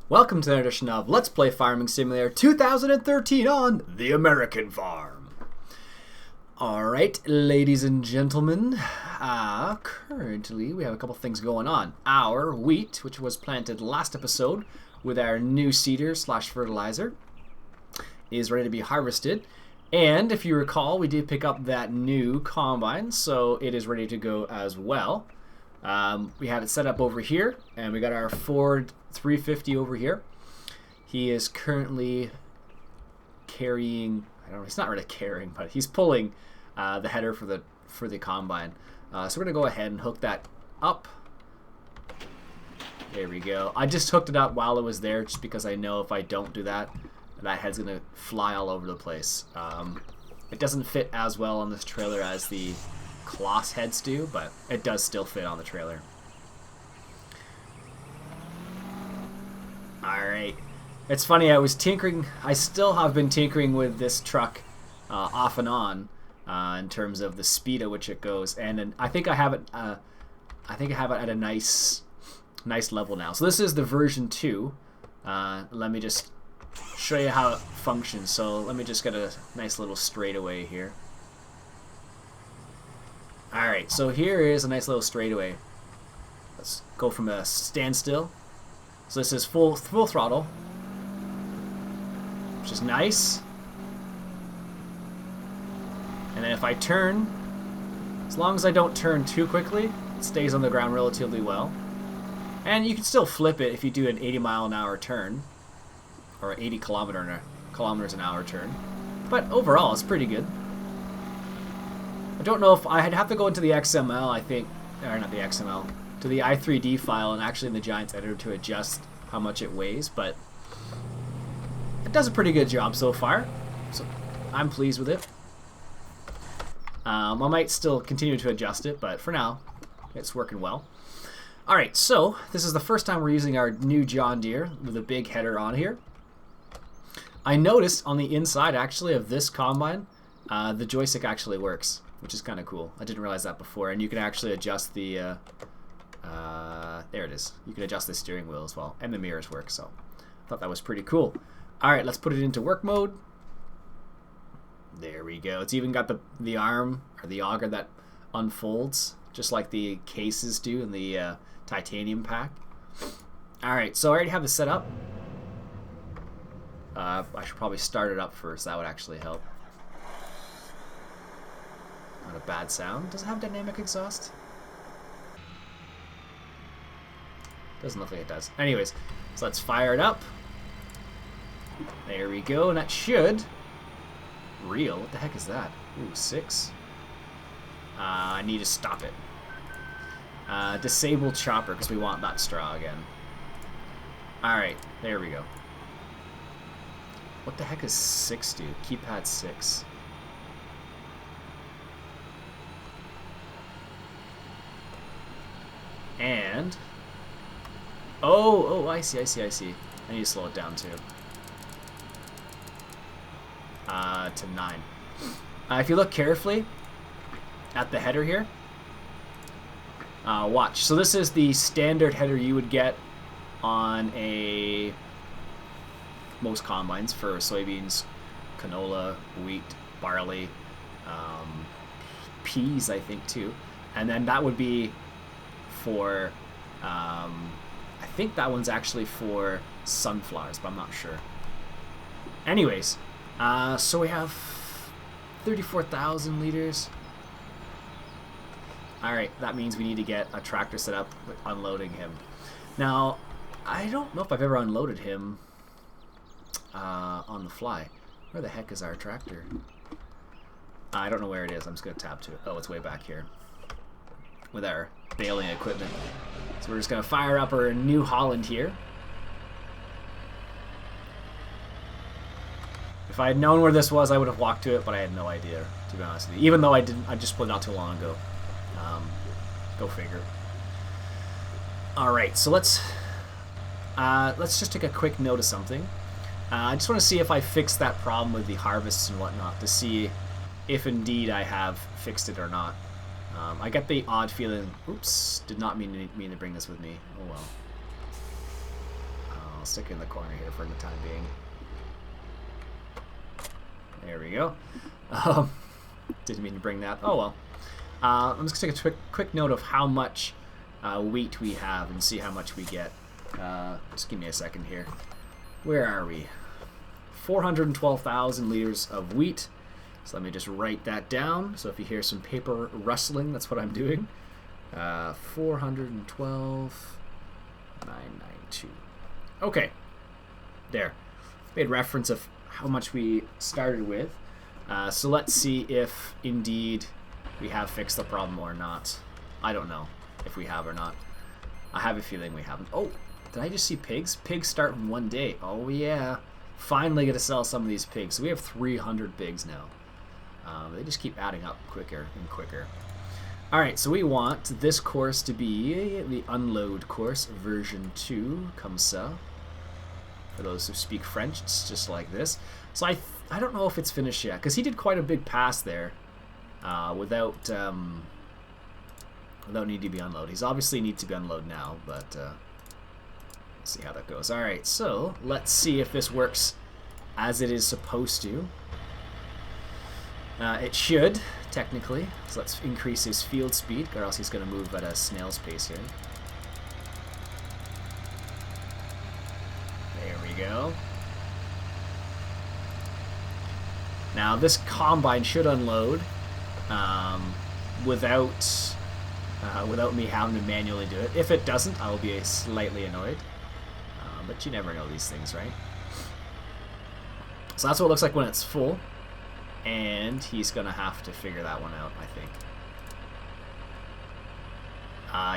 Welcome to the edition of Let's Play Farming Simulator 2013 on the American Farm. Alright, ladies and gentlemen, currently we have a couple things going on. Our wheat, which was planted last episode with our new seeder slash fertilizer, is ready to be harvested. And if you recall, we did pick up that new combine, so it is ready to go as well. We have it set up over here, and we got our Ford 350 over here. He is currently carrying, I don't know, he's not really carrying, but he's pulling the header for the combine. So we're gonna go ahead and hook that up. There we go. I just hooked it up while it was there, just because I know if I don't do that, that head's gonna fly all over the place. It doesn't fit as well on this trailer as the Kloss heads do, but it does still fit on the trailer. Alright. It's funny, I still have been tinkering with this truck off and on in terms of the speed at which it goes, and I think I have it at a nice level now. So this is the version 2. Let me just show you how it functions. So let me just get a nice little straightaway here. Alright, so here is a nice little straightaway. Let's go from a standstill. So this is full throttle, which is nice. And then if I turn, as long as I don't turn too quickly, it stays on the ground relatively well. And you can still flip it if you do an 80-mile-an-hour turn, or 80 kilometers an hour turn. But overall, it's pretty good. I don't know if I'd have to go into the XML, I think, or not the XML, to the i3D file and actually in the Giants editor to adjust how much it weighs, but it does a pretty good job so far, so I'm pleased with it. I might still continue to adjust it, but for now, it's working well. Alright, so this is the first time we're using our new John Deere with a big header on here. I noticed on the inside, actually, of this combine, the joystick actually works, which is kind of cool. I didn't realize that before, and you can actually adjust the, there it is. You can adjust the steering wheel as well, and the mirrors work, so I thought that was pretty cool. Alright, let's put it into work mode. There we go. It's even got the arm, or the auger that unfolds, just like the cases do in the titanium pack. Alright, so I already have this set up. I should probably start it up first. That would actually help. Not a bad sound. Does it have dynamic exhaust? Doesn't look like it does. Anyways, so let's fire it up. There we go, and that should reel. What the heck is that? Ooh, 6. I need to stop it. Disable chopper, because we want that straw again. Alright, there we go. What the heck is 6 do? Keypad 6. And oh, I see. I need to slow it down too. To 9. If you look carefully at the header here, watch. So this is the standard header you would get on most combines for soybeans, canola, wheat, barley, peas, I think too, and then that would be for I think that one's actually for sunflowers, but I'm not sure. Anyways, so we have 34,000 liters. Alright, that means we need to get a tractor set up with unloading him. Now, I don't know if I've ever unloaded him on the fly. Where the heck is our tractor? I don't know where it is. I'm just going to tab to it. Oh, it's way back here with our baling equipment. So we're just going to fire up our New Holland here. If I had known where this was, I would have walked to it, but I had no idea, to be honest with you. Even though I just split not too long ago. Go figure. Alright, so let's just take a quick note of something. I just want to see if I fixed that problem with the harvests and whatnot, to see if indeed I have fixed it or not. I get the odd feeling, oops, did not mean to bring this with me. Oh well. I'll stick it in the corner here for the time being. There we go. Didn't mean to bring that. Oh well. I'm just going to take a quick note of how much wheat we have and see how much we get. Just give me a second here. Where are we? 412,000 liters of wheat. So let me just write that down. So if you hear some paper rustling, that's what I'm doing. 412,992. Okay. There. Made reference of how much we started with. So let's see if indeed we have fixed the problem or not. I don't know if we have or not. I have a feeling we haven't. Oh, did I just see pigs? Pigs start in 1 day. Oh yeah. Finally get to sell some of these pigs. So we have 300 pigs now. They just keep adding up quicker and quicker. Alright, so we want this course to be the unload course, version 2, comme ça. For those who speak French, it's just like this. So I don't know if it's finished yet, because he did quite a big pass there without need to be unloaded. He's obviously need to be unloaded now, but let's see how that goes. Alright, so let's see if this works as it is supposed to. It should, technically. So let's increase his field speed, or else he's going to move at a snail's pace here. There we go. Now this combine should unload without me having to manually do it. If it doesn't, I'll be slightly annoyed. But you never know these things, right? So that's what it looks like when it's full. And he's going to have to figure that one out, I think.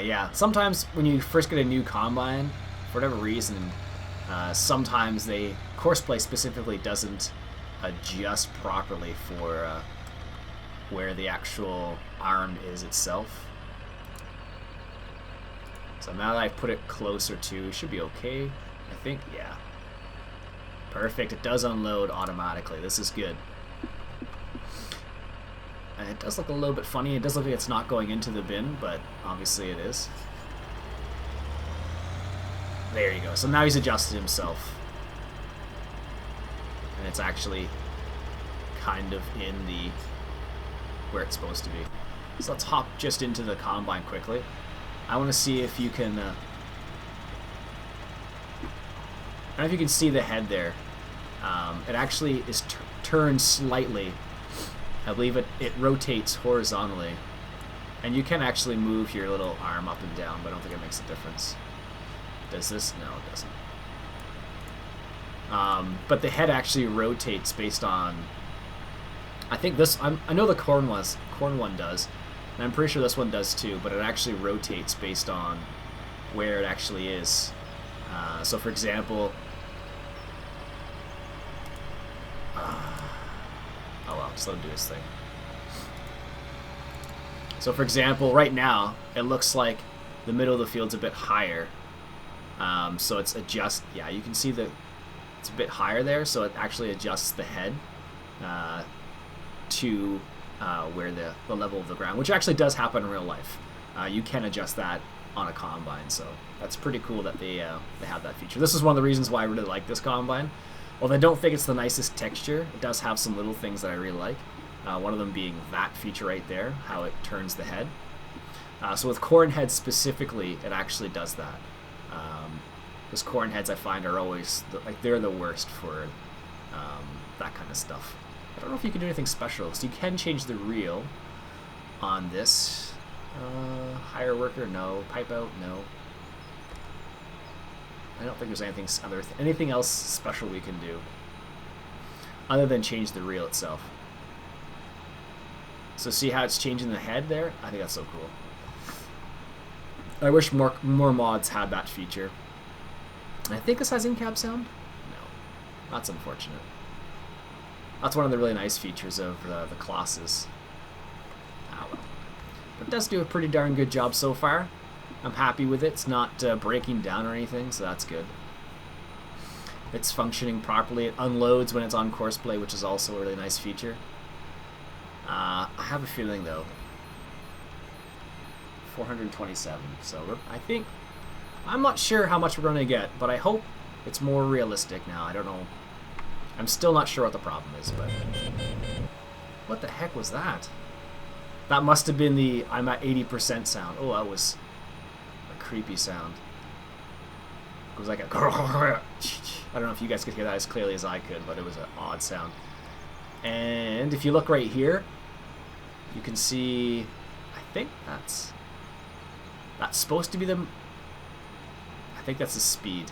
Yeah, sometimes when you first get a new combine, for whatever reason, sometimes Courseplay specifically doesn't adjust properly for where the actual arm is itself. So now that I've put it closer to, it should be okay, I think. Yeah. Perfect. It does unload automatically. This is good. And it does look a little bit funny. It does look like it's not going into the bin, but obviously it is. There you go. So now he's adjusted himself. And it's actually kind of in where it's supposed to be. So let's hop just into the combine quickly. I want to see if you can... I don't know if you can see the head there. It actually is turned slightly. I believe it rotates horizontally. And you can actually move your little arm up and down, but I don't think it makes a difference. Does this? No, it doesn't. But the head actually rotates based on... I think this... I know the corn one does. And I'm pretty sure this one does too, but it actually rotates based on where it actually is. So for example... oh well, just let him do his thing. So for example, right now, it looks like the middle of the field's a bit higher. So it's yeah, you can see it's a bit higher there, so it actually adjusts the head to where the level of the ground, which actually does happen in real life. You can adjust that on a combine, so that's pretty cool that they have that feature. This is one of the reasons why I really like this combine. Although I don't think it's the nicest texture, it does have some little things that I really like. One of them being that feature right there, how it turns the head. So with corn heads specifically, it actually does that. Because corn heads I find are always, they're the worst for that kind of stuff. I don't know if you can do anything special. So you can change the reel on this. Hire worker, no. Pipe out, no. I don't think there's anything else special we can do other than change the reel itself. So see how it's changing the head there? I think that's so cool. I wish more mods had that feature. And I think this has in-cab sound? No. That's unfortunate. That's one of the really nice features of the classes. Ah well. But it does do a pretty darn good job so far. I'm happy with it. It's not breaking down or anything, so that's good. It's functioning properly. It unloads when it's on Courseplay, which is also a really nice feature. I have a feeling, though, 427. So I think, I'm not sure how much we're going to get, but I hope It's more realistic now. I don't know. I'm still not sure what the problem is, but... What the heck was that? That must have been the I'm at 80% sound. Oh, that was a creepy sound. It was like a... I don't know if you guys could hear that as clearly as I could, but it was an odd sound. And if you look right here, you can see... I think that's supposed to be the... I think that's the speed.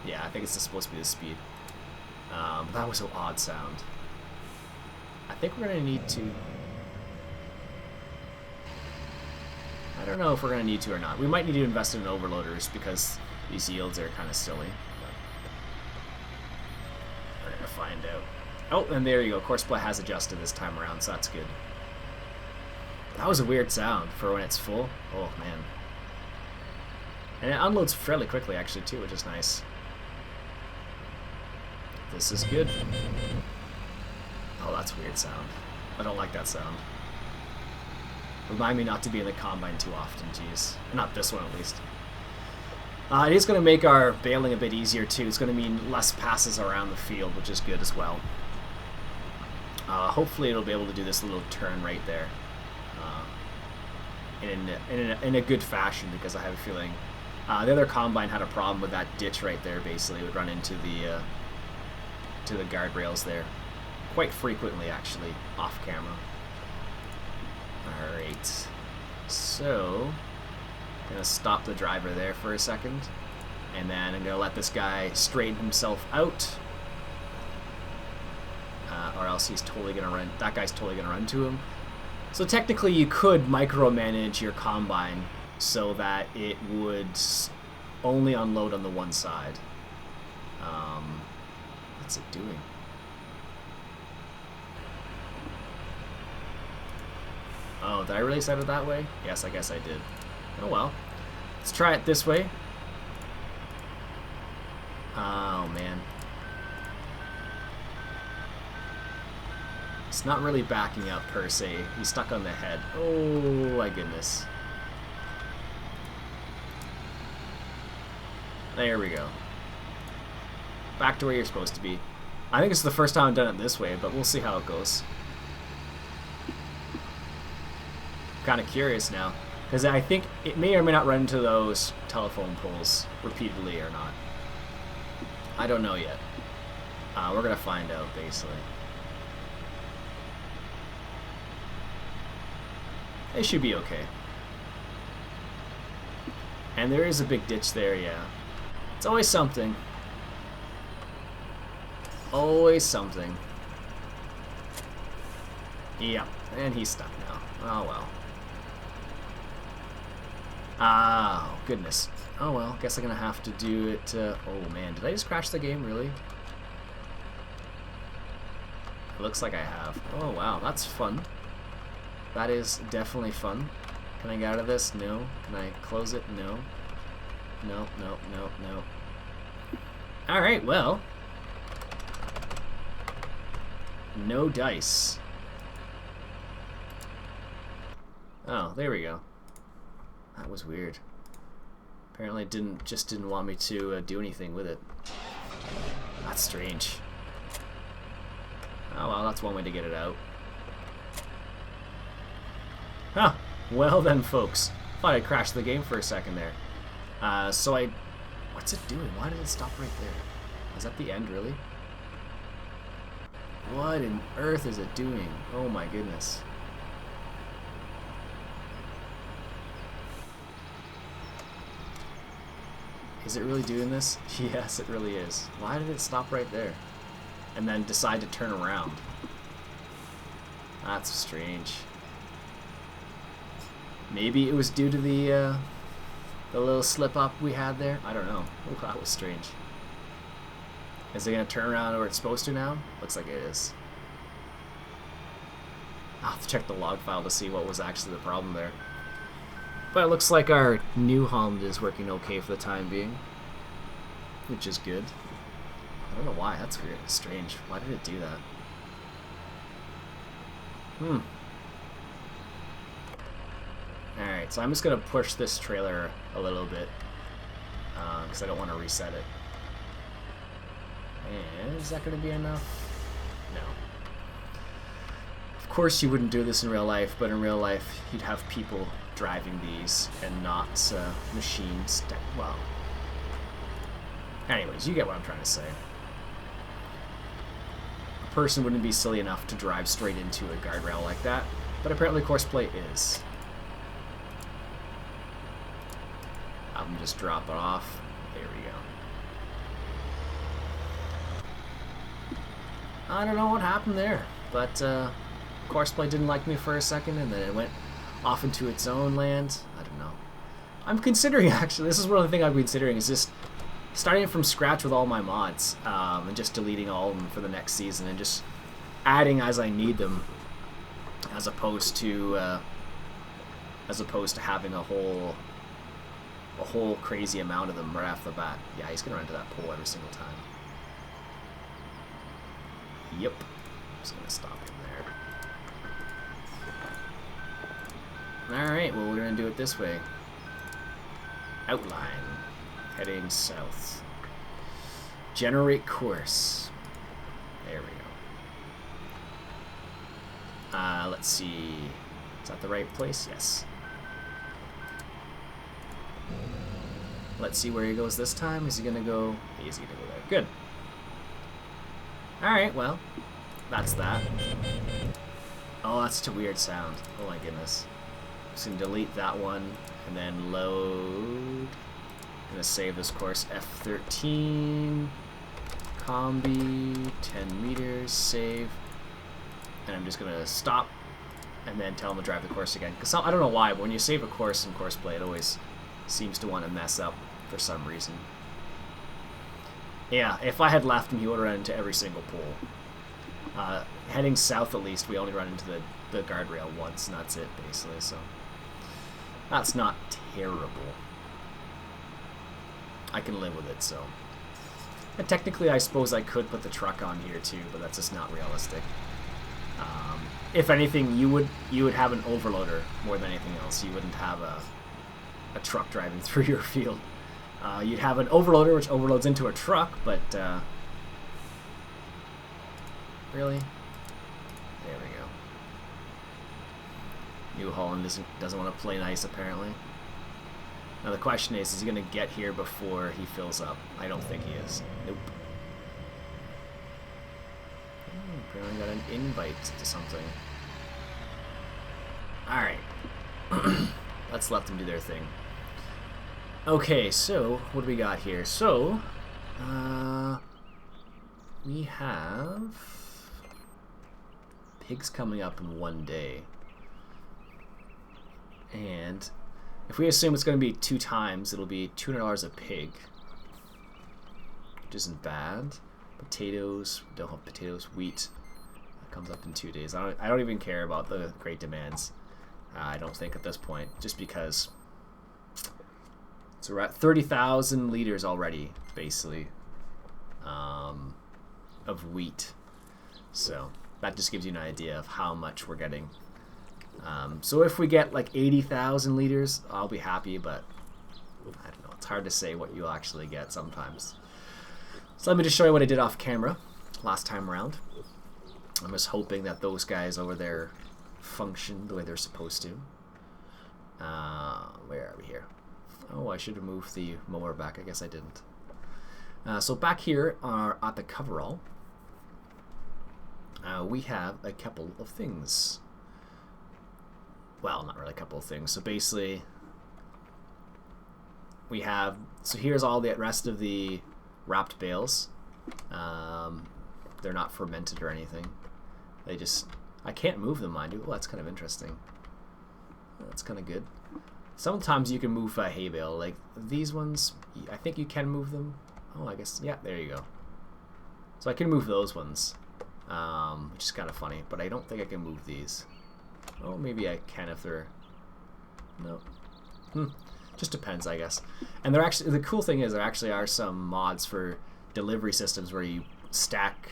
Yeah, I think it's supposed to be the speed. But that was an odd sound. I think we're going to need to... I don't know if we're going to need to or not. We might need to invest in overloaders because these yields are kind of silly. But we're going to find out. Oh, and there you go. Courseplay has adjusted this time around, so that's good. That was a weird sound for when it's full. Oh, man. And it unloads fairly quickly, actually, too, which is nice. This is good. Oh, that's a weird sound. I don't like that sound. Remind me not to be in the combine too often, jeez. Not this one, at least. It is going to make our baling a bit easier, too. It's going to mean less passes around the field, which is good as well. Hopefully it'll be able to do this little turn right there. In a good fashion, because I have a feeling the other combine had a problem with that ditch right there, basically. It would run into the guardrails there. Quite frequently, actually, off camera. Alright. So, I'm going to stop the driver there for a second. And then I'm going to let this guy straighten himself out. Or else he's totally going to run. That guy's totally going to run to him. So technically you could micromanage your combine so that it would only unload on the one side. What's it doing? Oh, did I really set it that way? Yes, I guess I did. Oh well. Let's try it this way. Oh man. It's not really backing up per se. He's stuck on the head. Oh my goodness. There we go. Back to where you're supposed to be. I think it's the first time I've done it this way, but we'll see how it goes. Kind of curious now, because I think it may or may not run into those telephone poles repeatedly or not. I don't know yet. We're gonna find out, basically. It should be okay. And there is a big ditch there, yeah. It's always something. Always something. Yep, and he's stuck now. Oh well. Oh, goodness. Oh well, guess I'm gonna have to do it. Oh man, did I just crash the game, really? It looks like I have. Oh wow, that's fun. That is definitely fun. Can I get out of this? No. Can I close it? No. No, no, no, no. Alright, well. No dice. Oh, there we go. That was weird. Apparently it just didn't want me to do anything with it. That's strange. Oh well, that's one way to get it out. Huh. Well then, folks. Thought I crashed the game for a second there. What's it doing? Why did it stop right there? Is that the end, really? What on earth is it doing? Oh my goodness. Is it really doing this? Yes, it really is. Why did it stop right there? And then decide to turn around? That's strange. Maybe it was due to the little slip up we had there. I don't know. Oh, that was strange. Is it gonna turn around where it's supposed to now? Looks like it is. I'll have to check the log file to see what was actually the problem there. But it looks like our new Holland is working okay for the time being, which is good. I don't know why. That's weird. Strange. Why did it do that? Alright, so I'm just going to push this trailer a little bit. because I don't want to reset it. And is that going to be enough? No. Of course you wouldn't do this in real life, but in real life you'd have people driving these and not machines. Well, anyways, you get what I'm trying to say. A person wouldn't be silly enough to drive straight into a guardrail like that, but apparently Courseplay is. I'm just drop it off. There we go. I don't know what happened there, but Courseplay didn't like me for a second, and then it went off into its own land. I don't know. I'm considering, actually, this is one of the things I'm considering, is just starting from scratch with all my mods, and just deleting all of them for the next season, and just adding as I need them, as opposed to having a whole crazy amount of them right off the bat. Yeah, he's gonna run into that pole every single time. Yep. I'm just gonna stop him there. Alright, well, we're gonna do it this way. Outline. Heading south. Generate course. There we go. Let's see. Is that the right place? Yes. Let's see where he goes this time. Is he gonna go? He's gonna go there. Good. Alright, well, that's that. Oh, that's such a weird sound. Oh my goodness. I'm just gonna delete that one and then load. I'm gonna save this course. F13 combi 10 meters, save, and I'm just gonna stop and then tell him to drive the course again, because I don't know why, but when you save a course in Courseplay, it always seems to want to mess up for some reason. Yeah, if I had left him, he would have run into every single pole. Heading south, at least, we only run into the guardrail once, and that's it, basically, so that's not terrible. I can live with it, so. And technically, I suppose I could put the truck on here, too, but that's just not realistic. If anything, you would have an overloader more than anything else. You wouldn't have a truck driving through your field. You'd have an overloader, which overloads into a truck, but really? There we go. New Holland doesn't want to play nice, apparently. Now the question is he going to get here before he fills up? I don't think he is. Nope. Apparently got an invite to something. Alright. Let's let them do their thing. Okay, so what do we got here? So, we have pigs coming up in 1 day. And if we assume it's going to be 2 times, it'll be $200 a pig, which isn't bad. Potatoes, we don't have potatoes. Wheat, that comes up in 2 days. I don't even care about the great demands. I don't think at this point, just because. So we're at 30,000 liters already, basically, of wheat. So that just gives you an idea of how much we're getting. So if we get like 80,000 liters, I'll be happy, but I don't know. It's hard to say what you'll actually get sometimes. So let me just show you what I did off camera last time around. I'm just hoping that those guys over there function the way they're supposed to. Where are we here? Oh, I should have moved the mower back. I guess I didn't. So back here at the coverall, we have a couple of things. Well, not really a couple of things. So basically, we have, so here's all the rest of the wrapped bales. They're not fermented or anything. They just, I can't move them, mind you. Well, that's kind of interesting. That's kind of good. Sometimes you can move a hay bale. Like these ones, I think you can move them. Oh, I guess, yeah, there you go. So I can move those ones, which is kind of funny, but I don't think I can move these. Oh, maybe I can if they're, no. Just depends, I guess. And they're actually, the cool thing is there actually are some mods for delivery systems where you stack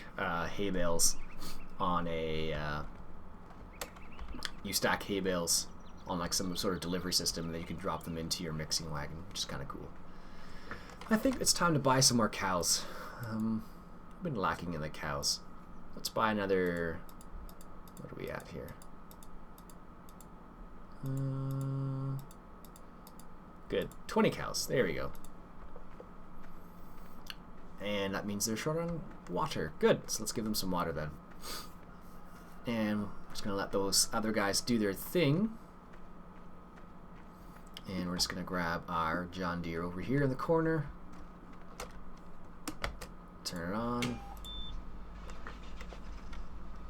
hay bales on a, on like some sort of delivery system, and then you can drop them into your mixing wagon, which is kind of cool. I think it's time to buy some more cows. I've been lacking in the cows. Let's buy another... What are we at here? Good. 20 cows. There we go. And that means they're short on water. Good. So let's give them some water then. And we're just going to let those other guys do their thing. And we're just going to grab our John Deere over here in the corner. Turn it on.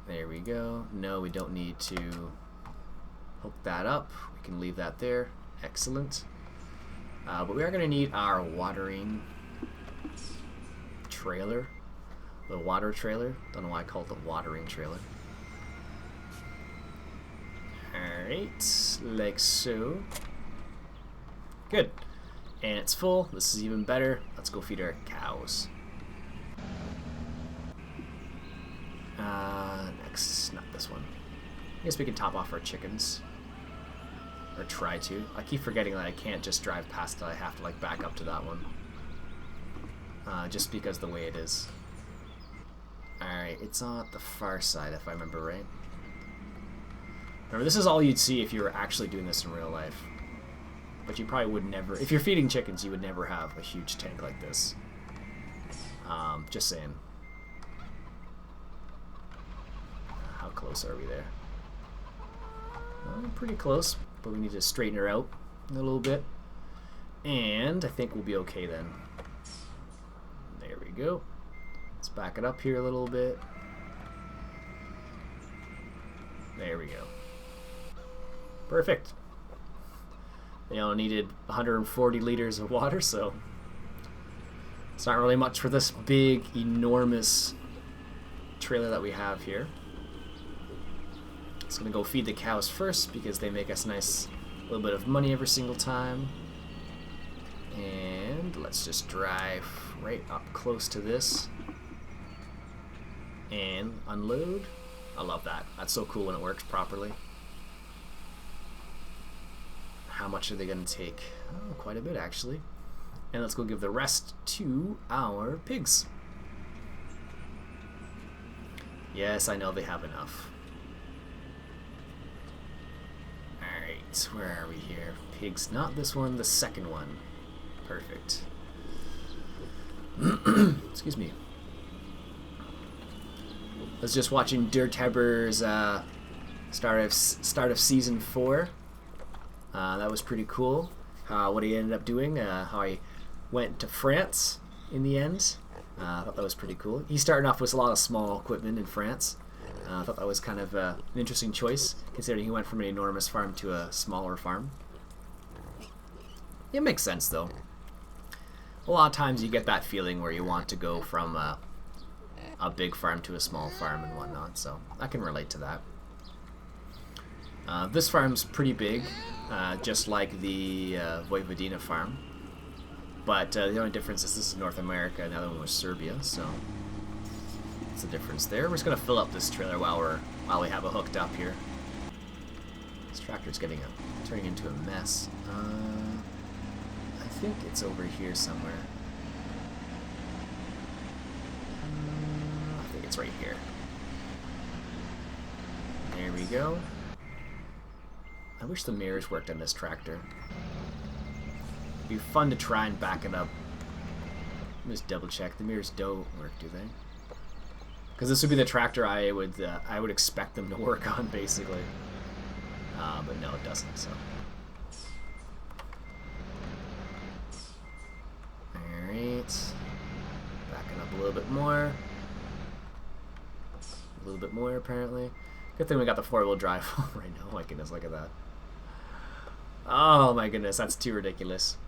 There we go. No, we don't need to hook that up. We can leave that there. Excellent. But we are going to need our watering trailer. The water trailer. Don't know why I call it the watering trailer. Alright, like so. Good. And it's full. This is even better. Let's go feed our cows. Next, not this one. I guess we can top off our chickens. Or try to. I keep forgetting that I can't just drive past it. I have to like back up to that one. Just because the way it is. Alright, it's on the far side if I remember right. Remember, this is all you'd see if you were actually doing this in real life. But you probably would never, if you're feeding chickens, you would never have a huge tank like this. Just saying. How close are we there? Pretty close, but we need to straighten her out a little bit. And I think we'll be okay then. There we go. Let's back it up here a little bit. There we go. Perfect. They all needed 140 liters of water, so it's not really much for this big, enormous trailer that we have here. Just gonna go feed the cows first because they make us a nice little bit of money every single time. And let's just drive right up close to this and unload. I love that. That's so cool when it works properly. How much are they going to take? Oh, quite a bit actually. And let's go give the rest to our pigs. Yes, I know they have enough. Alright, where are we here? Pigs, not this one, the second one. Perfect. Excuse me. I was just watching Dirtebber's start of season 4. That was pretty cool. What he ended up doing, how he went to France in the end. I thought that was pretty cool. He started off with a lot of small equipment in France. I thought that was kind of an interesting choice, considering he went from an enormous farm to a smaller farm. It makes sense, though. A lot of times you get that feeling where you want to go from a big farm to a small farm and whatnot, so I can relate to that. This farm's pretty big, just like the Vojvodina farm, but the only difference is this is North America and the other one was Serbia, so that's the difference there. We're just going to fill up this trailer while we have it hooked up here. This tractor's turning into a mess. I think it's over here somewhere. I think it's right here. There we go. I wish the mirrors worked on this tractor. It'd be fun to try and back it up. Let me just double check. The mirrors don't work, do they? Because this would be the tractor I would expect them to work on, basically. But no, it doesn't. So. All right. Backing up a little bit more. A little bit more, apparently. Good thing we got the 4-wheel drive right now. Oh my goodness, look at that. Oh my goodness, that's too ridiculous.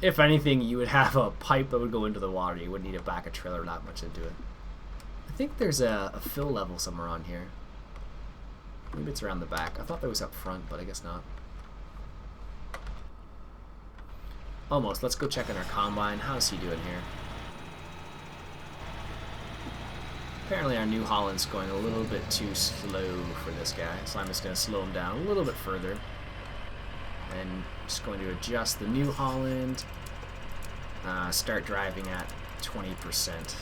If anything, you would have a pipe that would go into the water. You wouldn't need to back a trailer that much into it. I think there's a fill level somewhere on here. Maybe it's around the back. I thought that was up front, but I guess not. Almost. Let's go check on our combine. How's he doing here? Apparently our New Holland's going a little bit too slow for this guy, so I'm just going to slow him down a little bit further. And just going to adjust the New Holland. start driving at 20%.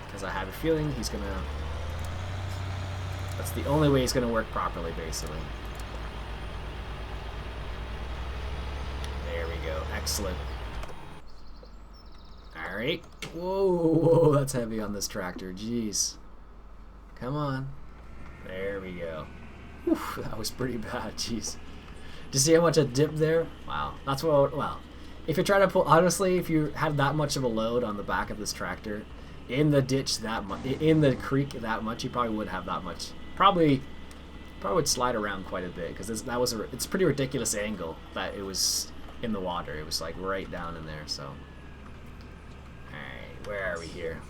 Because I have a feeling he's going to... That's the only way he's going to work properly, basically. There we go. Excellent. Alright. Whoa, that's heavy on this tractor. Jeez. Come on. There we go. Whew, that was pretty bad. Jeez. Did you see how much a dip there? Wow. That's what... Well, if you're trying to pull... Honestly, if you had that much of a load on the back of this tractor, in the ditch that much... In the creek that much, you probably would have that much... Probably would slide around quite a bit, because it's a pretty ridiculous angle that it was in the water. It was like right down in there, so... Alright, where are we here?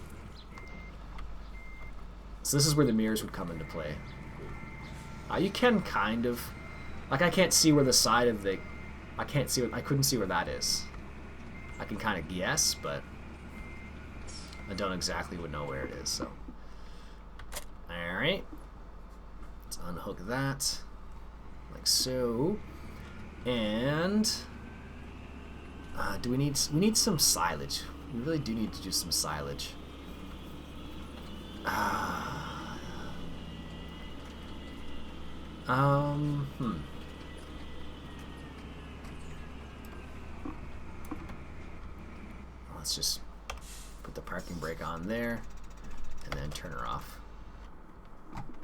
So this is where the mirrors would come into play. You can kind of... Like, I can't see where the side of the... I couldn't see where that is. I can kind of guess, but... I don't exactly would know where it is, so... Alright. Let's unhook that. Like so. And... we need some silage. We really do need to do some silage. Let's just put the parking brake on there and then turn her off.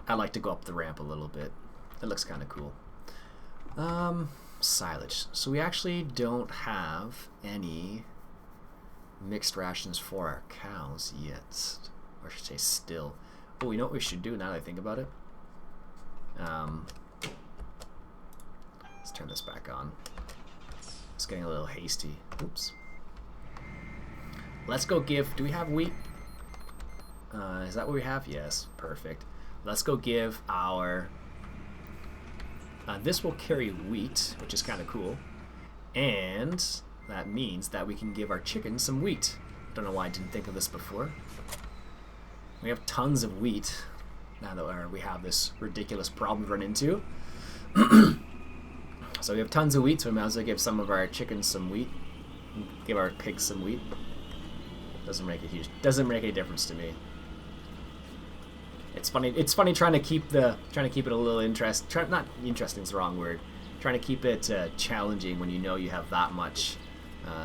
I like to go up the ramp a little bit. It looks kind of cool. Silage. So we actually don't have any mixed rations for our cows yet. Or I should say still. Oh, you know what we should do now that I think about it? Let's turn this back on. It's getting a little hasty. Oops. Let's go give... Do we have wheat? Is that what we have? Yes. Perfect. Let's go give our... this will carry wheat, which is kind of cool. And that means that we can give our chickens some wheat. Don't know why I didn't think of this before. We have tons of wheat now that we have this ridiculous problem to run into. So we have tons of wheat, so we might as well give some of our chickens some wheat. Give our pigs some wheat. Doesn't make a difference to me. It's funny trying to keep it a little not interesting is the wrong word. Trying to keep it challenging when you know you have that much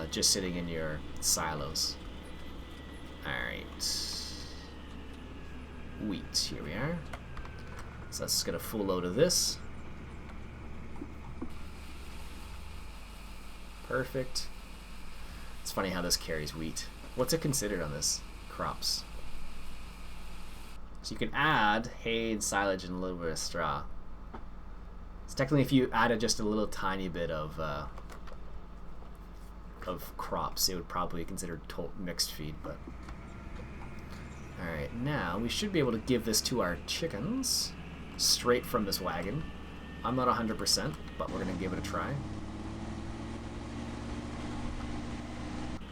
just sitting in your silos. Alright. Wheat, here we are. So let's get a full load of this. Perfect. It's funny how this carries wheat. What's it considered on this? Crops. So you can add hay and silage and a little bit of straw. So technically if you added just a little tiny bit of crops, it would probably be considered mixed feed, but... Alright, now we should be able to give this to our chickens straight from this wagon. I'm not 100%, but we're going to give it a try.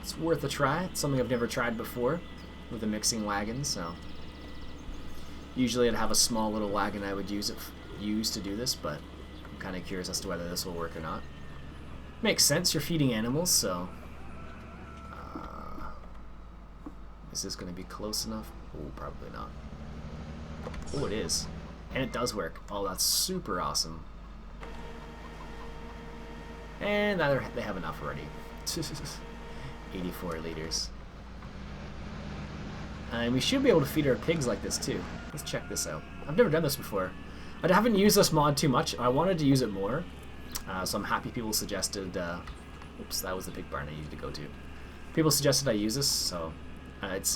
It's worth a try. It's something I've never tried before with a mixing wagon, so... Usually I'd have a small little wagon I would use to do this, but I'm kind of curious as to whether this will work or not. Makes sense, you're feeding animals, so... is this going to be close enough? Oh, probably not. Oh, it is. And it does work. Oh, that's super awesome. And now they have enough already. 84 liters. And we should be able to feed our pigs like this too. Let's check this out. I've never done this before. I haven't used this mod too much. I wanted to use it more. So I'm happy people suggested... oops, that was the big barn I needed to go to. People suggested I use this, so...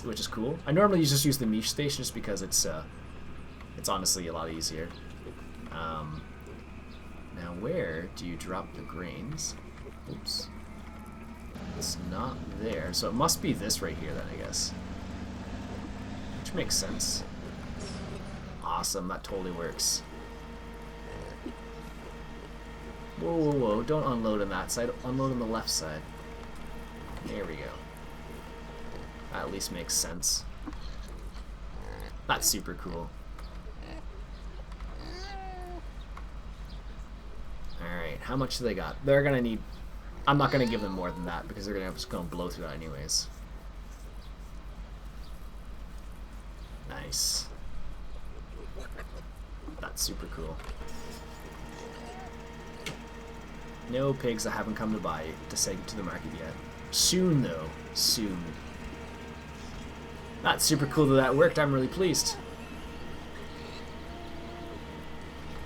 which is cool. I normally just use the Miche station just because it's honestly a lot easier. Now where do you drop the grains? Oops. It's not there, so it must be this right here then, I guess. Which makes sense. Awesome, that totally works. Whoa, whoa, whoa, don't unload on that side, unload on the left side. There we go. That at least makes sense. That's super cool. Alright, how much do they got? They're gonna need I'm not going to give them more than that because they're just going to blow through that anyways. Nice. That's super cool. No pigs that haven't come to buy to send to the market yet. Soon though, soon. That's super cool that that worked. I'm really pleased.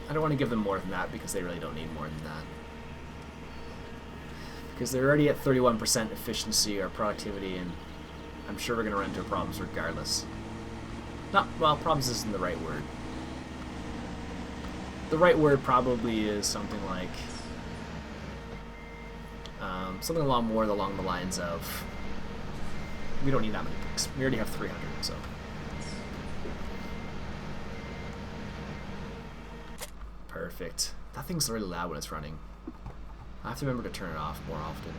I don't want to give them more than that because they really don't need more than that. Because they're already at 31% efficiency or productivity, and I'm sure we're going to run into problems regardless. Not, well, problems isn't the right word. The right word probably is something like, something along the lines of, we don't need that many pigs. We already have 300, so. Perfect. That thing's really loud when it's running. I have to remember to turn it off more often.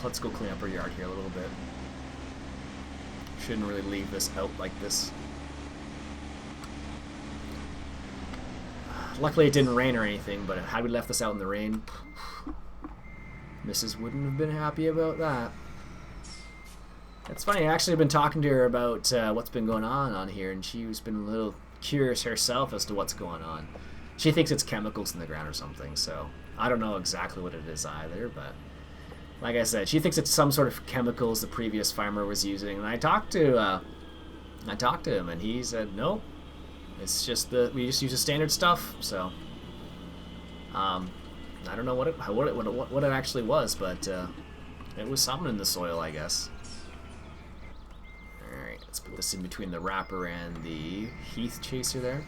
Let's go clean up our yard here a little bit. Shouldn't really leave this out like this. Luckily it didn't rain or anything, but had we left this out in the rain, Mrs. wouldn't have been happy about that. It's funny, I actually have been talking to her about what's been going on here, and she's been a little curious herself as to what's going on. She thinks it's chemicals in the ground or something, so I don't know exactly what it is either, but like I said, she thinks it's some sort of chemicals the previous farmer was using, and I talked to him, and he said, no, it's just we just use the standard stuff, so I don't know what it actually was, but it was something in the soil, I guess. Alright, let's put this in between the wrapper and the heath chaser there.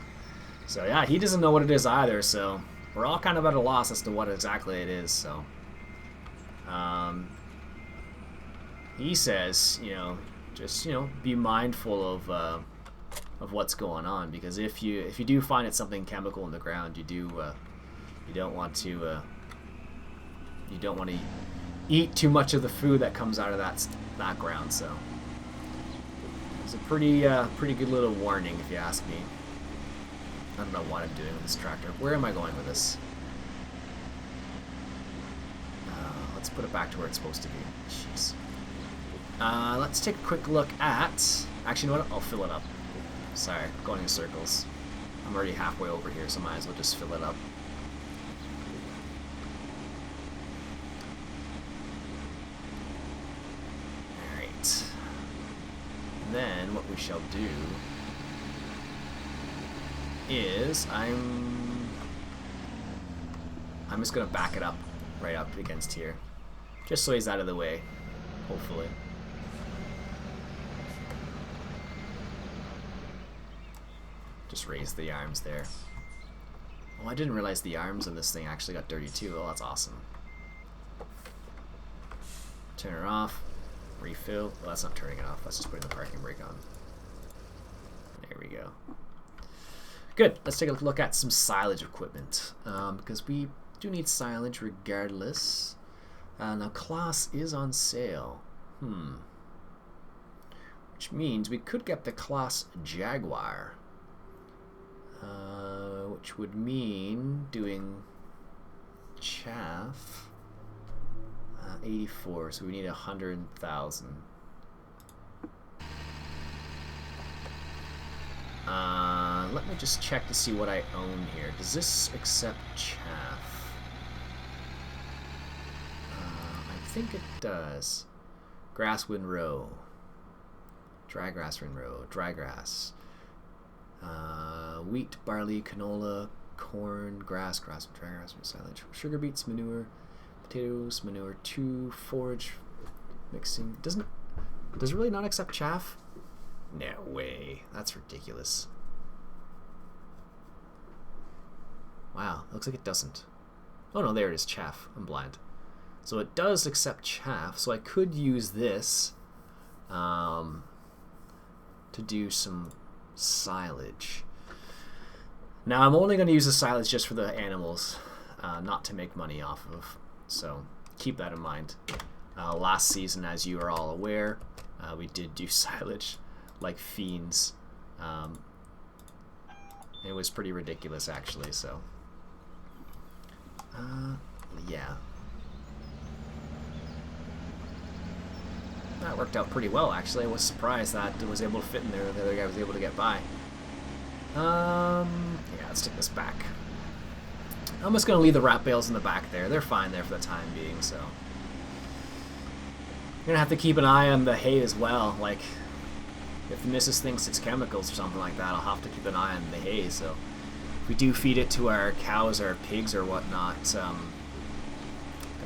So yeah, he doesn't know what it is either, so we're all kind of at a loss as to what exactly it is, so. He says, you know, just, you know, be mindful of what's going on, because if you do find it's something chemical in the ground, you don't want to eat too much of the food that comes out of that ground. So it's a pretty good little warning, if you ask me. I don't know what I'm doing with this tractor. Where am I going with this? Let's put it back to where it's supposed to be. Jeez. Let's take a quick look at. Actually, you know what? I'll fill it up. Sorry, going in circles. I'm already halfway over here, so might as well just fill it up. Alright. Then what we shall do is I'm just gonna back it up right up against here. Just so he's out of the way, hopefully. Just raise the arms there. Oh, I didn't realize the arms on this thing actually got dirty too. Oh, that's awesome. Turn her off. Refill. Well, that's not turning it off. That's just putting the parking brake on. There we go. Good. Let's take a look at some silage equipment. Because we do need silage regardless. Now, class is on sale. Which means we could get the class Jaguar. Which would mean doing chaff. 84, so we need 100,000. Let me just check to see what I own here. Does this accept chaff? I think it does. Grass windrow. Dry grass windrow. Dry grass. Wheat, barley, canola, corn, grass, dry grass, silage, sugar beets, manure, potatoes, manure 2, forage, mixing. Does it really not accept chaff? No way. That's ridiculous. Wow, looks like it doesn't. Oh no, there it is, chaff. I'm blind. So it does accept chaff, so I could use this to do some silage. Now I'm only going to use the silage just for the animals, not to make money off of, so keep that in mind. Last season, as you are all aware, we did do silage like fiends. It was pretty ridiculous actually, so That worked out pretty well, actually. I was surprised that it was able to fit in there. The other guy was able to get by. Yeah, let's take this back. I'm just going to leave the wrap bales in the back there. They're fine there for the time being, so. You're going to have to keep an eye on the hay as well. Like, if the missus thinks it's chemicals or something like that, I'll have to keep an eye on the hay, so. If we do feed it to our cows or pigs or whatnot, we're going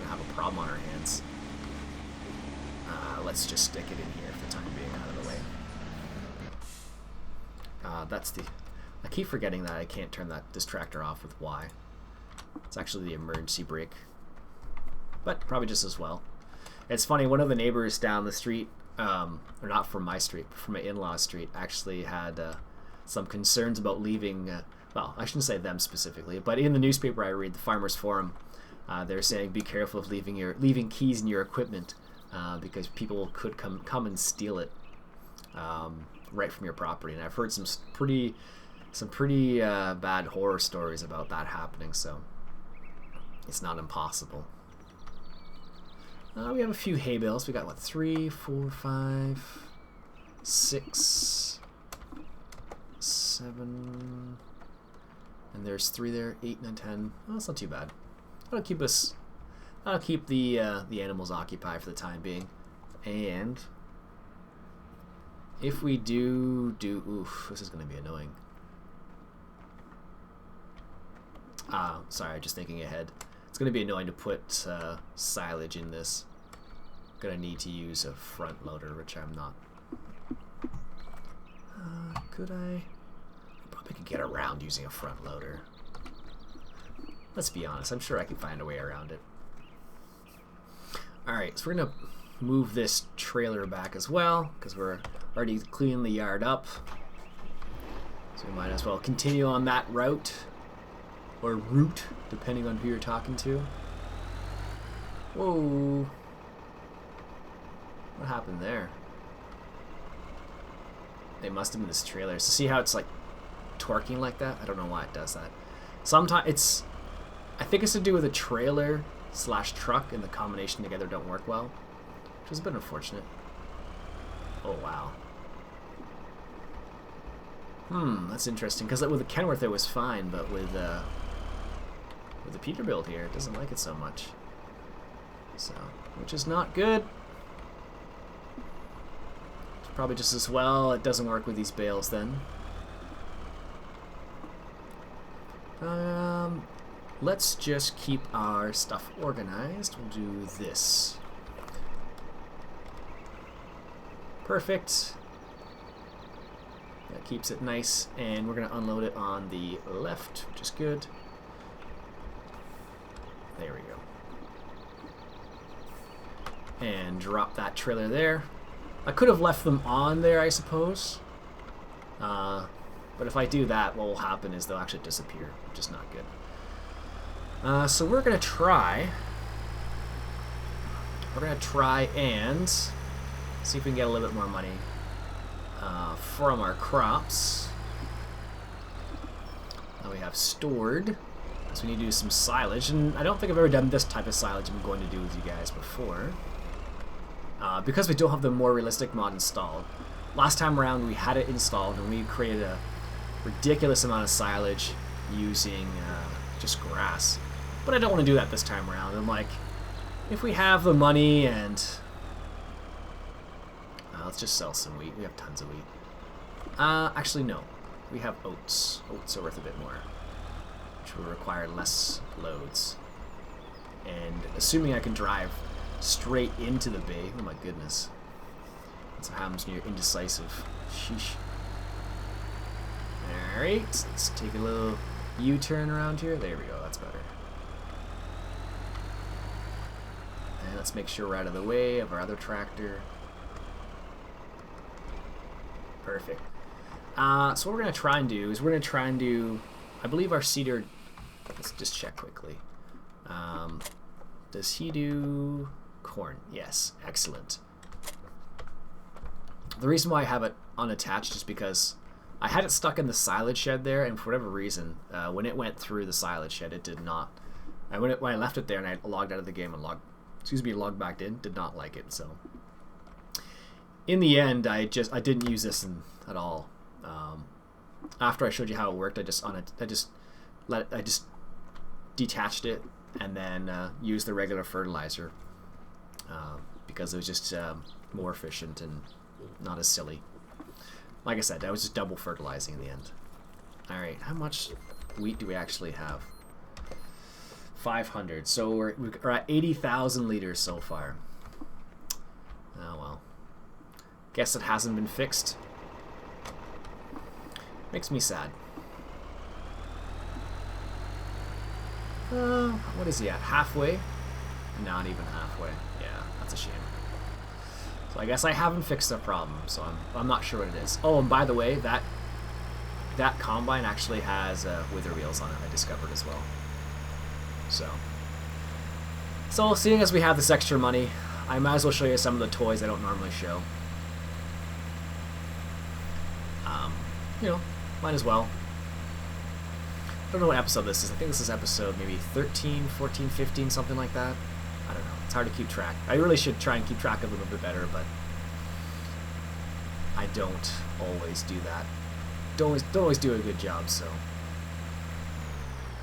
to have a problem on our hands. Let's just stick it in here for the time being, out of the way. That's the... I keep forgetting that I can't turn this tractor off with Y. It's actually the emergency brake. But probably just as well. It's funny, one of the neighbors down the street, or not from my street, but from my in-laws street, actually had some concerns about leaving... well, I shouldn't say them specifically, but in the newspaper I read, the Farmers Forum, they're saying be careful of leaving keys in your equipment. Because people could come and steal it right from your property, and I've heard some pretty bad horror stories about that happening. So it's not impossible. We have a few hay bales. We got what, 3, 4, 5, 6, 7, and there's 3 there. 8, 9, 10. Well, that's not too bad. That'll keep us. I'll keep the animals occupied for the time being, and if we do, oof, this is going to be annoying. Sorry, just thinking ahead. It's going to be annoying to put silage in this. Going to need to use a front loader, which I'm not. Could I? Probably could get around using a front loader. Let's be honest. I'm sure I can find a way around it. Alright, so we're going to move this trailer back as well, because we're already cleaning the yard up. So we might as well continue on that route, or route, depending on who you're talking to. Whoa. What happened there? It must have been this trailer. So see how it's like torquing like that? I don't know why it does that. Sometimes I think it's to do with a trailer / truck, and the combination together don't work well, which is a bit unfortunate. Oh wow. That's interesting, because with the Kenworth it was fine, but with the Peterbilt here, it doesn't like it so much. So, which is not good. It's probably just as well it doesn't work with these bales then. Let's just keep our stuff organized. We'll do this. Perfect. That keeps it nice, and we're going to unload it on the left, which is good. There we go. And drop that trailer there. I could have left them on there, I suppose. But if I do that, what will happen is they'll actually disappear, which is not good. So we're going to try and see if we can get a little bit more money from our crops that we have stored. So we need to do some silage, and I don't think I've ever done this type of silage I'm going to do with you guys before. Because we don't have the more realistic mod installed. Last time around we had it installed and we created a ridiculous amount of silage using just grass. But I don't want to do that this time around. I'm like, if we have the money and... let's just sell some wheat. We have tons of wheat. Actually, no. We have oats. Oats are worth a bit more, which will require less loads. And assuming I can drive straight into the bay... Oh my goodness. That's what happens when you're indecisive. Sheesh. Alright, let's take a little U-turn around here. There we go, that's better. And let's make sure we're out of the way of our other tractor. Perfect. So what we're going to try and do is we're going to try and do... I believe our seeder... Let's just check quickly. Does he do corn? Yes, excellent. The reason why I have it unattached is because I had it stuck in the silage shed there, and for whatever reason, when it went through the silage shed, it did not. When I left it there and I logged out of the game and logged back in, did not like it. So in the end, I didn't use this at all. After I showed you how it worked, I just detached it and then used the regular fertilizer because it was just more efficient and not as silly. Like I said, I was just double fertilizing in the end. All right, how much wheat do we actually have? 500. So we're at 80,000 liters so far. Oh well. Guess it hasn't been fixed. Makes me sad. What is he at? Halfway? Not even halfway. Yeah, that's a shame. So I guess I haven't fixed the problem, so I'm not sure what it is. Oh, and by the way, that combine actually has wither wheels on it, I discovered as well. So seeing as we have this extra money, I might as well show you some of the toys I don't normally show. You know, might as well. I don't know what episode this is. I think this is episode maybe 13, 14, 15, something like that. I don't know. It's hard to keep track. I really should try and keep track of it a little bit better, but I don't always do that. Don't always do a good job, so.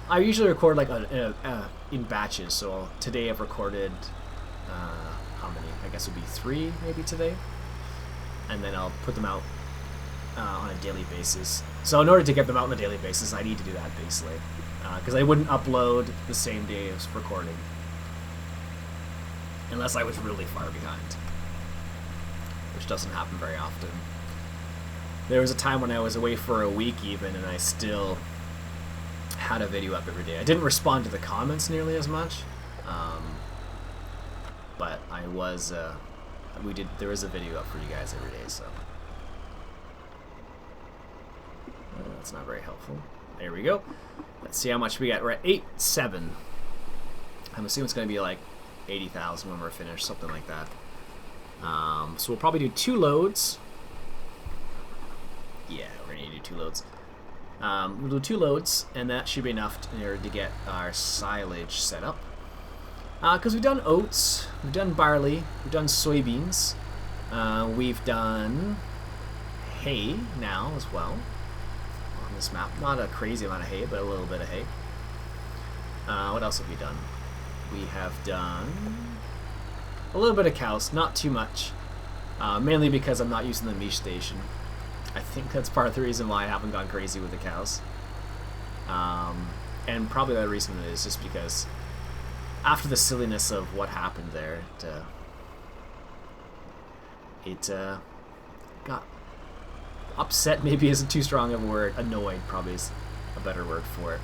I usually record like in batches, so today I've recorded, how many? I guess it would be 3 maybe today. And then I'll put them out on a daily basis. So in order to get them out on a daily basis, I need to do that basically. Because I wouldn't upload the same day as recording. Unless I was really far behind. Which doesn't happen very often. There was a time when I was away for a week even, and I still had a video up every day. I didn't respond to the comments nearly as much. But I was, there was a video up for you guys every day, so. That's not very helpful. There we go. Let's see how much we got. We're at 8.7. I'm assuming it's going to be like 80,000 when we're finished, something like that. So we'll probably do 2 loads. Yeah, we're going to do 2 loads. We'll do 2 loads, and that should be enough in order to get our silage set up. Because we've done oats, we've done barley, we've done soybeans, we've done hay now as well. This map, not a crazy amount of hay, but a little bit of hay. What else have we done? We have done a little bit of cows, not too much, mainly because I'm not using the meat station. I think that's part of the reason why I haven't gone crazy with the cows. And probably the reason is just because after the silliness of what happened there, it got upset, maybe isn't too strong of a word. Annoyed probably is a better word for it.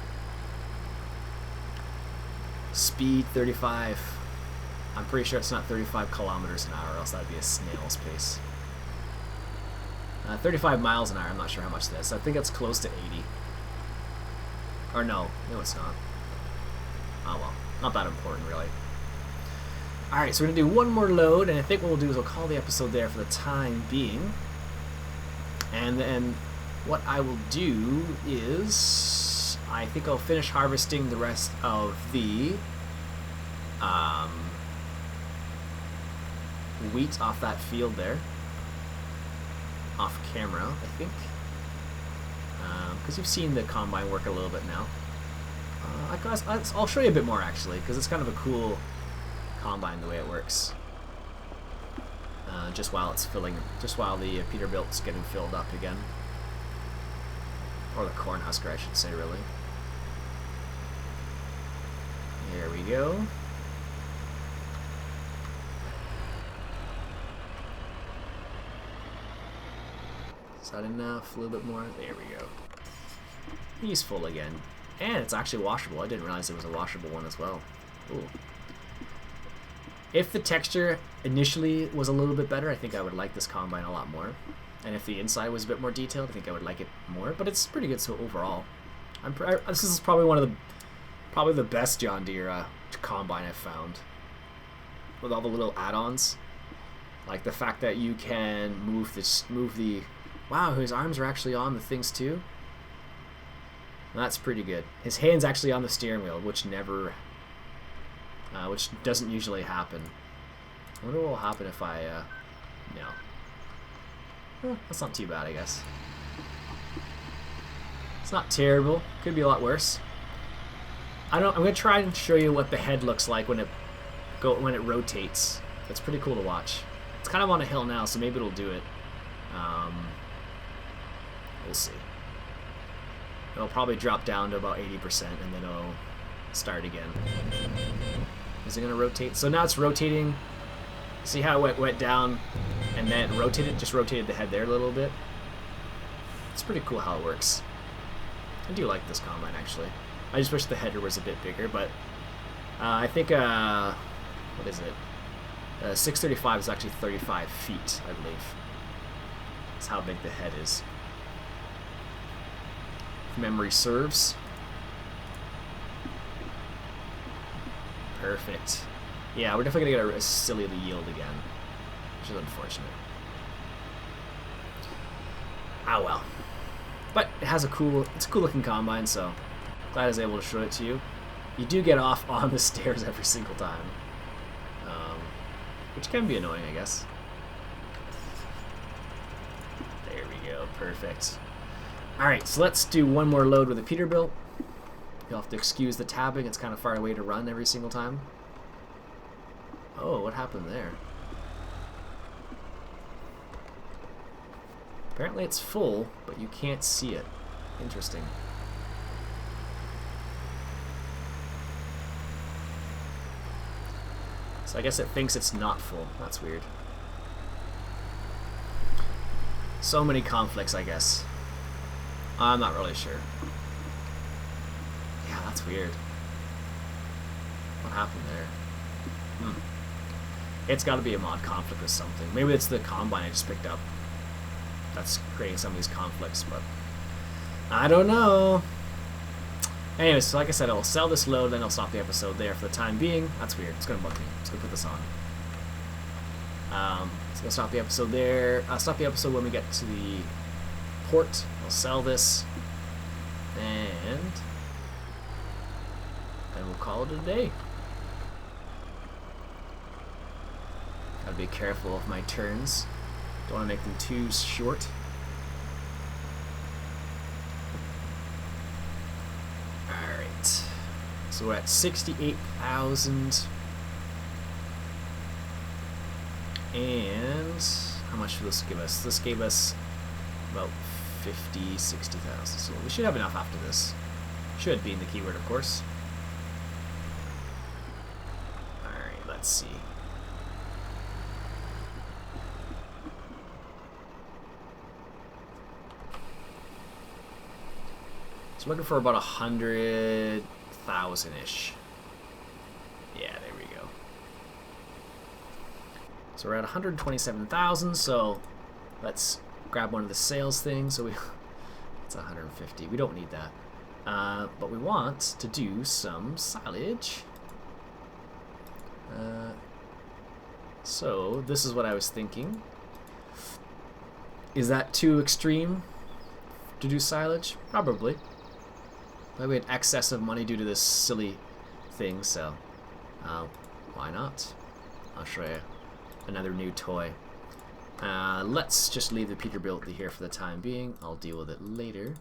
Speed 35. I'm pretty sure it's not 35 kilometers an hour, else that'd be a snail's pace. 35 miles an hour, I'm not sure how much that is. I think it's close to 80. Or no, it's not. Oh well, not that important really. Alright, so we're going to do one more load, and I think what we'll do is we'll call the episode there for the time being. And then what I will do is I think I'll finish harvesting the rest of the wheat off that field there. Off camera, I think. Because you've seen the combine work a little bit now. I'll show you a bit more actually, because it's kind of a cool combine the way it works. Just while it's filling, just while the Peterbilt's getting filled up again. Or the corn husker, I should say, really. There we go. Is that enough? A little bit more? There we go. He's full again. And it's actually washable. I didn't realize it was a washable one as well. Ooh. If the texture initially was a little bit better, I think I would like this combine a lot more. And if the inside was a bit more detailed, I think I would like it more. But it's pretty good so overall. This is probably one of the best John Deere combine I've found. With all the little add-ons, like the fact that you can move the. Wow, his arms are actually on the things too. That's pretty good. His hand's actually on the steering wheel, which doesn't usually happen. I wonder what will happen if I, no. That's not too bad, I guess. It's not terrible. Could be a lot worse. I'm gonna try and show you what the head looks like when it rotates. It's pretty cool to watch. It's kind of on a hill now, so maybe it'll do it. We'll see. It'll probably drop down to about 80%, and then it'll start again. Is it gonna rotate? So now it's rotating. See how it went down, and then rotated, just rotated the head there a little bit. It's pretty cool how it works. I do like this combine, actually. I just wish the header was a bit bigger, but I think, what is it? 635 is actually 35 feet, I believe. That's how big the head is. If memory serves. Perfect. Yeah, we're definitely going to get a silly yield again, which is unfortunate. Ah, well. But it has it's a cool looking combine, so glad I was able to show it to you. You do get off on the stairs every single time, which can be annoying, I guess. There we go, perfect. Alright, so let's do one more load with a Peterbilt. You'll have to excuse the tabbing, it's kind of far away to run every single time. Oh, what happened there? Apparently it's full, but you can't see it. Interesting. So I guess it thinks it's not full. That's weird. So many conflicts, I guess. I'm not really sure. Yeah, that's weird. What happened there? It's got to be a mod conflict or something. Maybe it's the combine I just picked up that's creating some of these conflicts, but I don't know. Anyways, so like I said, I'll sell this load, then I'll stop the episode there for the time being. That's weird. It's going to bug me. Let's go put this on. So I'll stop the episode there. I'll stop the episode when we get to the port. I'll sell this, and then we'll call it a day. Gotta be careful of my turns. Don't want to make them too short. Alright. So we're at 68,000. And how much will this give us? This gave us about 50, 60,000. So we should have enough after this. Should being the keyword, of course. Alright, let's see. So I'm looking for about 100,000-ish. Yeah, there we go. So we're at 127,000, so let's grab one of the sales things. So it's 150. We don't need that. But we want to do some silage. So this is what I was thinking. Is that too extreme to do silage? Probably. But we had excess of money due to this silly thing, so why not? I'll show you another new toy. Let's just leave the Peterbilt here for the time being. I'll deal with it later.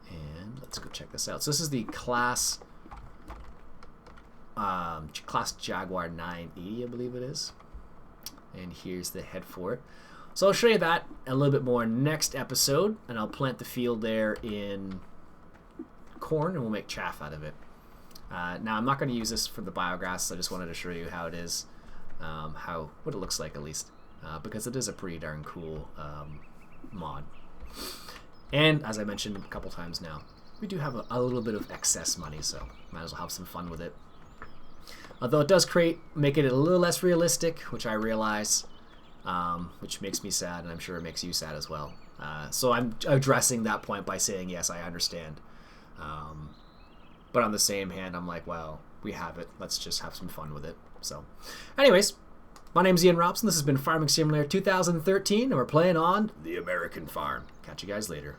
And let's go check this out. So this is the Class Jaguar 980, I believe it is. And here's the head for it. So I'll show you that a little bit more next episode, and I'll plant the field there in corn, and we'll make chaff out of it. Now I'm not going to use this for the biogas. I just wanted to show you how it is, what it looks like at least, because it is a pretty darn cool mod. And as I mentioned a couple times now, we do have a little bit of excess money, so might as well have some fun with it. Although it does make it a little less realistic, which I realize, which makes me sad, and I'm sure it makes you sad as well. So I'm addressing that point by saying, yes, I understand. But on the same hand, I'm like, well, we have it. Let's just have some fun with it. So, anyways, my name's Ian Robson. This has been Farming Simulator 2013, and we're playing on the American Farm. Catch you guys later.